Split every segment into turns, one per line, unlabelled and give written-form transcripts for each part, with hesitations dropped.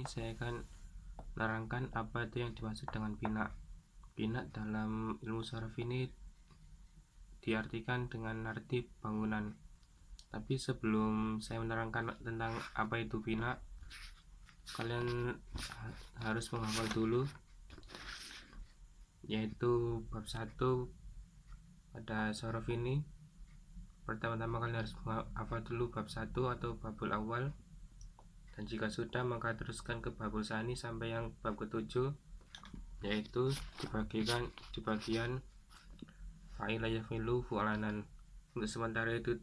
saya akan menerangkan apa itu yang dimaksud dengan bina. Bina dalam ilmu saraf ini diartikan dengan arti bangunan. Tapi sebelum saya menerangkan tentang apa itu bina, kalian harus menghafal dulu, yaitu bab 1 pada saraf ini. Pertama-tama kalian harus menghafal dulu bab 1 atau babul awal, dan jika sudah maka teruskan ke babul sani sampai yang bab ke-7, yaitu di bagian fa'ila yafilu fu'alanan. Untuk sementara itu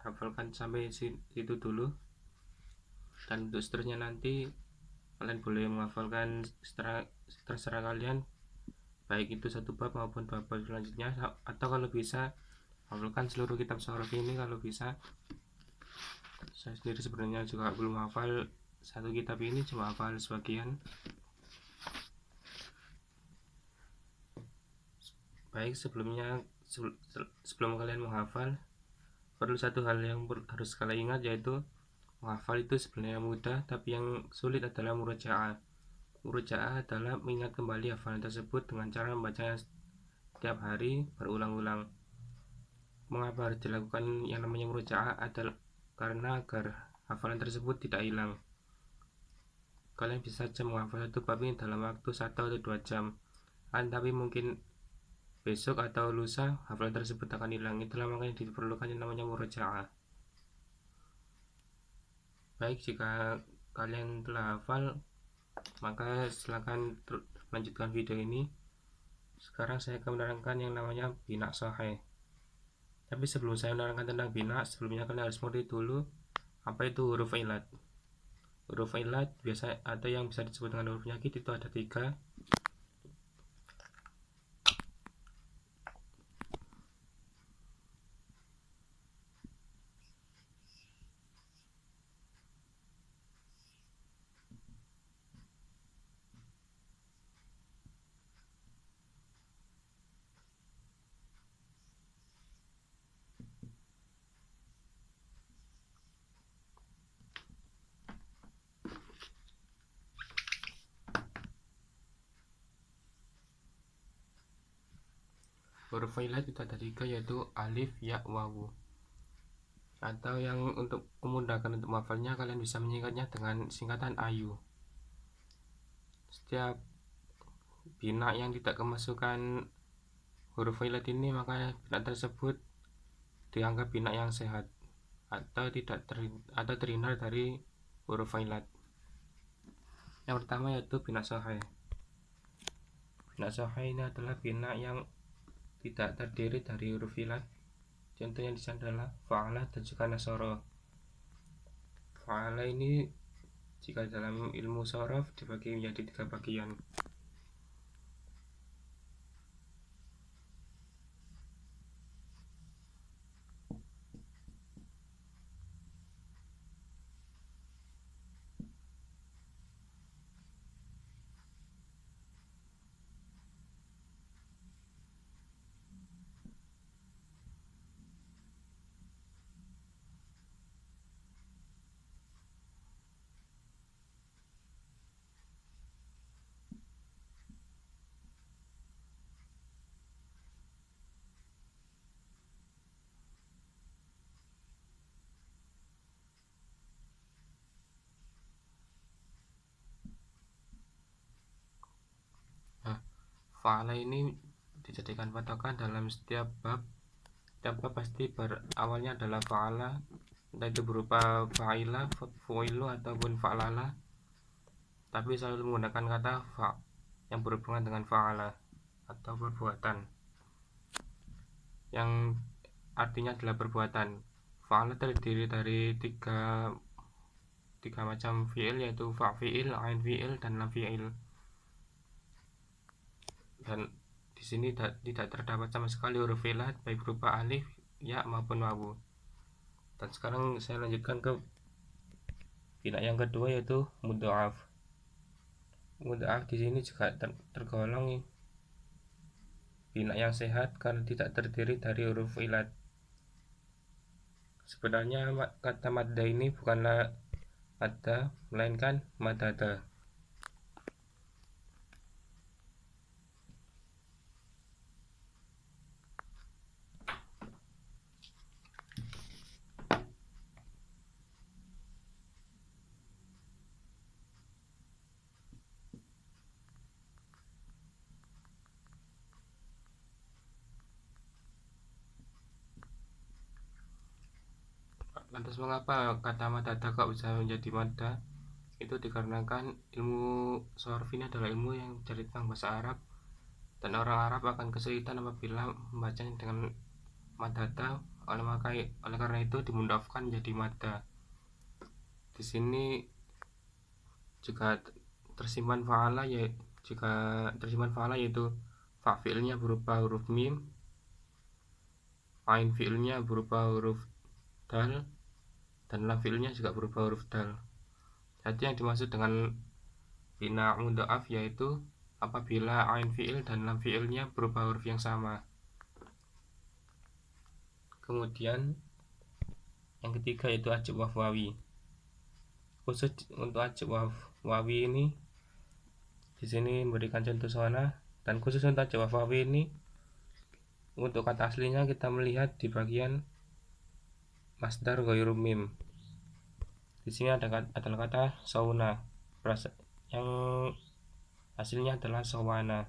hafalkan sampai situ dulu, dan untuk seterusnya nanti kalian boleh menghafalkan terserah kalian, baik itu satu bab maupun bab selanjutnya, atau kalau bisa hafalkan seluruh kitab saraf ini kalau bisa. Saya sendiri sebenarnya juga belum hafal satu kitab ini, cuma hafal sebagian. Baik, sebelum kalian menghafal, perlu satu hal yang harus kalian ingat, yaitu menghafal itu sebenarnya mudah, tapi yang sulit adalah murojaah. Murojaah adalah mengingat kembali hafalan tersebut dengan cara membacanya setiap hari berulang-ulang. Mengapa harus dilakukan yang namanya murojaah? Adalah karena agar hafalan tersebut tidak hilang. Kalian bisa saja menghafal satu bab ini dalam waktu 1 atau 2 jam, tapi mungkin besok atau lusa hafalan tersebut akan hilang. Itulah makanya diperlukan yang namanya murojaah. Baik, jika kalian telah hafal, maka silakan lanjutkan video ini. Sekarang saya akan menerangkan yang namanya bina sahih. Tapi sebelum saya menerangkan tentang bina, sebelumnya kalian harus mengerti dulu apa itu huruf ilat. Huruf ilat biasa atau yang bisa disebut dengan huruf penyakit itu ada 3. Huruf ilat itu ada 3, yaitu alif, ya, wawu. Atau yang untuk memudahkan untuk menghafalnya, kalian bisa menyingkatnya dengan singkatan ayu. Setiap bina yang tidak kemasukan huruf ilat ini, maka bina tersebut dianggap bina yang sehat atau terhindar dari huruf ilat. Yang pertama yaitu bina sahih. Bina sahih ini adalah bina yang tidak terdiri dari huruf ilat. Contohnya di sana adalah fa'ala dan juga nasoro. Fa'ala ini jika dalam ilmu sorof dibagi menjadi 3 bagian. Fa'ala ini dijadikan patokan dalam setiap bab. Setiap bab pasti berawalnya adalah fa'ala, entah itu berupa fa'ila, fu'ilu ataupun fa'lala, tapi selalu menggunakan kata fa yang berhubungan dengan fa'ala atau perbuatan, yang artinya adalah perbuatan. Fa'ala terdiri dari tiga macam fi'il, yaitu fa'fi'il, ain fi'il, dan lam fi'il. Dan di sini tidak terdapat sama sekali huruf ilat, baik berupa alif, ya maupun wawu. Dan sekarang saya lanjutkan ke bina yang kedua, yaitu mudha'af. Mudha'af di sini juga tergolong bina yang sehat karena tidak terdiri dari huruf ilat. Sebenarnya kata madda ini bukanlah madda, melainkan madada. Lantas mengapa kata madada kok bisa menjadi madda? Itu dikarenakan ilmu sorf ini adalah ilmu yang dari tentang bahasa Arab, dan orang Arab akan kesulitan apabila membacanya dengan madada. Oleh karena itu dimudahkan menjadi madda. Di sini jika tersimpan fa'ala yaitu fa fi'ilnya berupa huruf mim, ain fi'ilnya berupa huruf dal, dan lam fi'ilnya juga berupa huruf dal. Jadi yang dimaksud dengan bina mudha'af yaitu apabila ain fi'il dan lam fi'ilnya berupa huruf yang sama. Kemudian yang ketiga yaitu ajab wawi. Khusus untuk ajab wawi ini di sini memberikan contoh sona, dan khusus untuk ajab wawi ini untuk kata aslinya kita melihat di bagian masdar ghairu mim. Di sini adalah kata sauna yang hasilnya adalah sawana.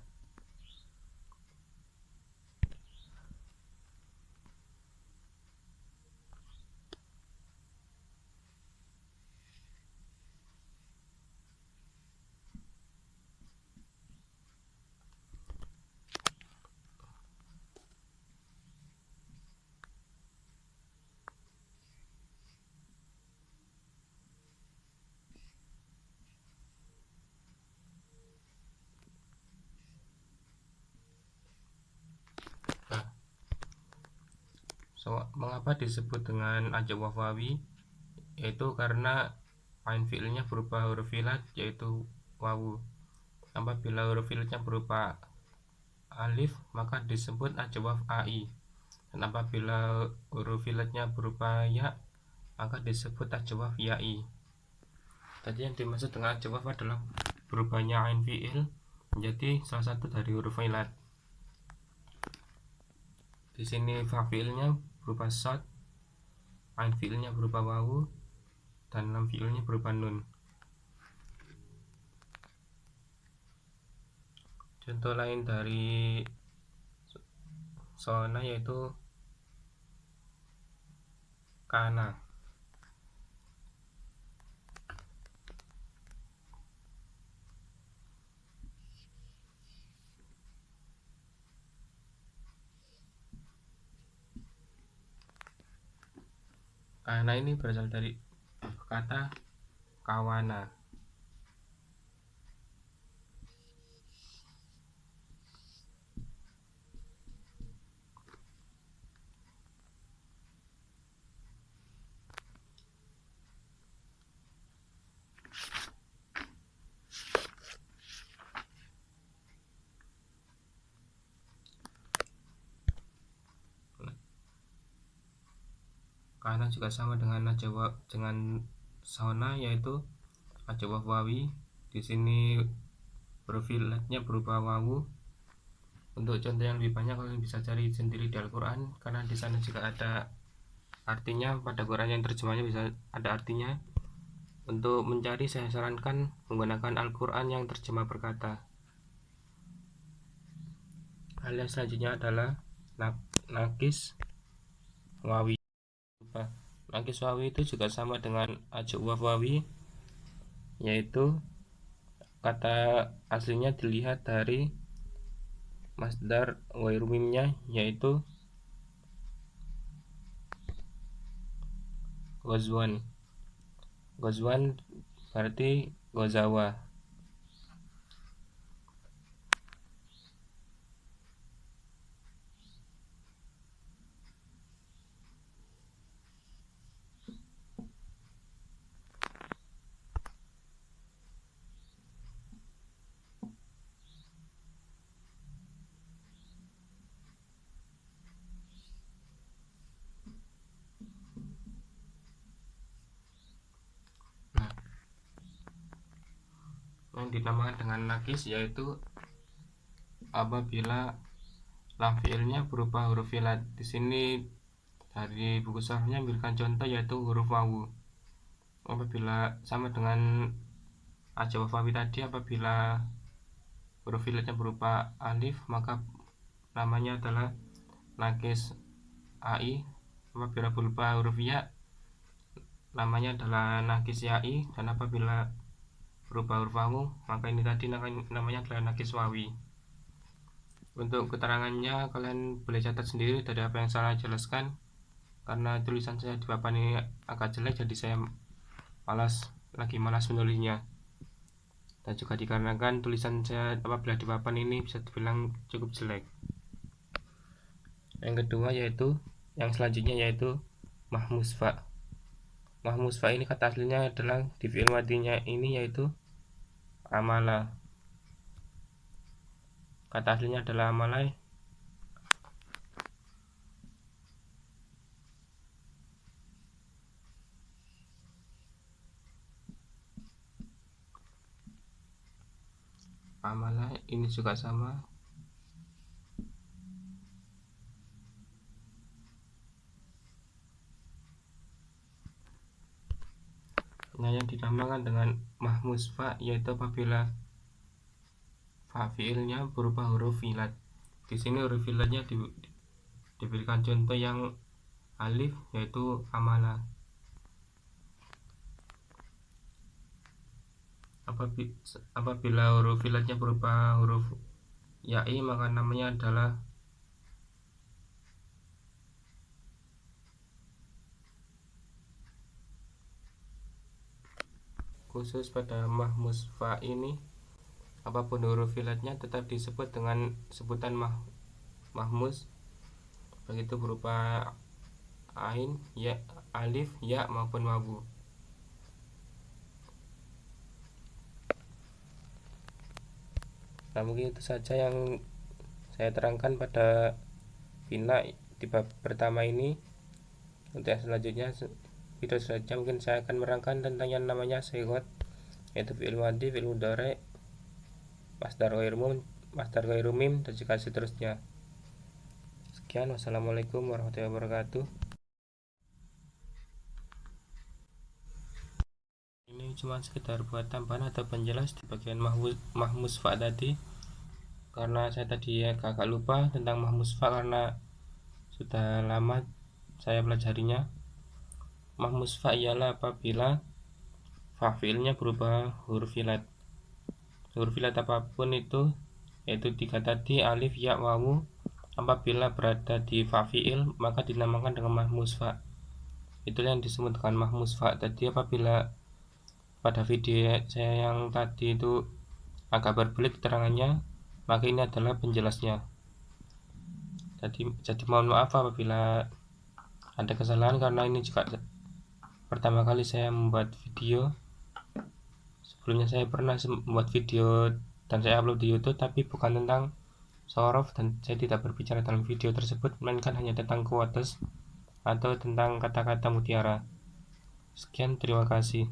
Mengapa disebut dengan ajab wawi? Yaitu karena ain fi'ilnya berupa huruf ilat yaitu wawu. Apabila huruf ilatnya berupa alif maka disebut ajwaf ai, dan apabila huruf ilatnya berupa ya maka disebut ajwaf yai. Tadi yang dimaksud dengan ajwaf adalah berubahnya ain fi'il menjadi salah satu dari huruf ilat. Di sini fa fi'ilnya berupa shad, ain fi'ilnya berupa wawu, dan lam fi'ilnya berupa nun. Contoh lain dari sona yaitu kana. Kana ini berasal dari kata kawana. Kana juga sama dengan sauna yaitu ajwaf wawi. Di sini huruf ilatnya berupa wawu. Untuk contoh yang lebih banyak kalian bisa cari sendiri di Al-Quran, karena di sana juga ada artinya. Pada Quran yang terjemahnya bisa ada artinya. Untuk mencari saya sarankan menggunakan Al-Quran yang terjemah berkata. Hal yang selanjutnya adalah nakis wawi. Nakis wawi itu juga sama dengan ajwaf wawi, yaitu kata aslinya dilihat dari masdar ghairu mimnya yaitu ghazwan. Ghazwan berarti ghazawa. dinamakan dengan nakis yaitu apabila lam fiilnya berupa huruf ilat. Di sini dari buku syarahnya memberikan contoh yaitu huruf wawu. Apabila sama dengan aja wafawi tadi, apabila huruf ilatnya berupa alif maka namanya adalah nakis ai. Apabila berupa huruf ya namanya adalah nakis yai, dan apabila berupa huruf wawu maka ini tadi namanya adalah nakis wawi. Untuk keterangannya kalian boleh catat sendiri dari apa yang saya jelaskan, karena tulisan saya di papan ini agak jelek jadi saya malas menulisnya, dan juga dikarenakan tulisan saya apabila di papan ini bisa dibilang cukup jelek. Yang kedua yang selanjutnya yaitu mahmusfa. Mahmusfa ini kata aslinya adalah di fi'il madinya ini yaitu amala. Kata aslinya adalah amalai. Amalah ini juga sama. Nah, yang dinamakan dengan mahmusfa yaitu apabila fa fiilnya berupa huruf ilat. Di sini huruf ilatnya diberikan contoh yang alif yaitu amala. Apabila huruf ilatnya berupa huruf yai maka namanya adalah khusus pada mahmusfa ini apapun huruf ilatnya tetap disebut dengan sebutan mahmus, begitu berupa ain, ya, alif, ya maupun wawu. Nah, mungkin itu saja yang saya terangkan pada bina di bab pertama ini. Untuk yang selanjutnya, video selanjutnya mungkin saya akan merangkan tentang yang namanya sigot, yaitu fi'il madhi, fi'il mudhari, masdar ghairu mim, dan juga seterusnya. Sekian, wassalamualaikum warahmatullahi wabarakatuh. Ini cuma sekedar buat tambahan atau penjelas di bagian mahmusfa tadi, karena saya tadi agak lupa tentang mahmusfa karena sudah lama saya pelajarinya. Mahmusfa ialah apabila fa fiilnya berupa huruf ilat. Huruf ilat apapun itu, yaitu 3 tadi, alif, ya, wawu, apabila berada di fa fiil maka dinamakan dengan mahmusfa. Itulah yang disebut dengan mahmusfa. Tadi apabila pada video saya yang tadi itu agak berbelit keterangannya, maka ini adalah penjelasnya. Jadi mohon maaf apabila ada kesalahan, karena ini juga pertama kali saya membuat video. Sebelumnya saya pernah membuat video dan saya upload di YouTube, tapi bukan tentang sorof, dan saya tidak berbicara dalam video tersebut, melainkan hanya tentang quotes atau tentang kata-kata mutiara. Sekian, terima kasih.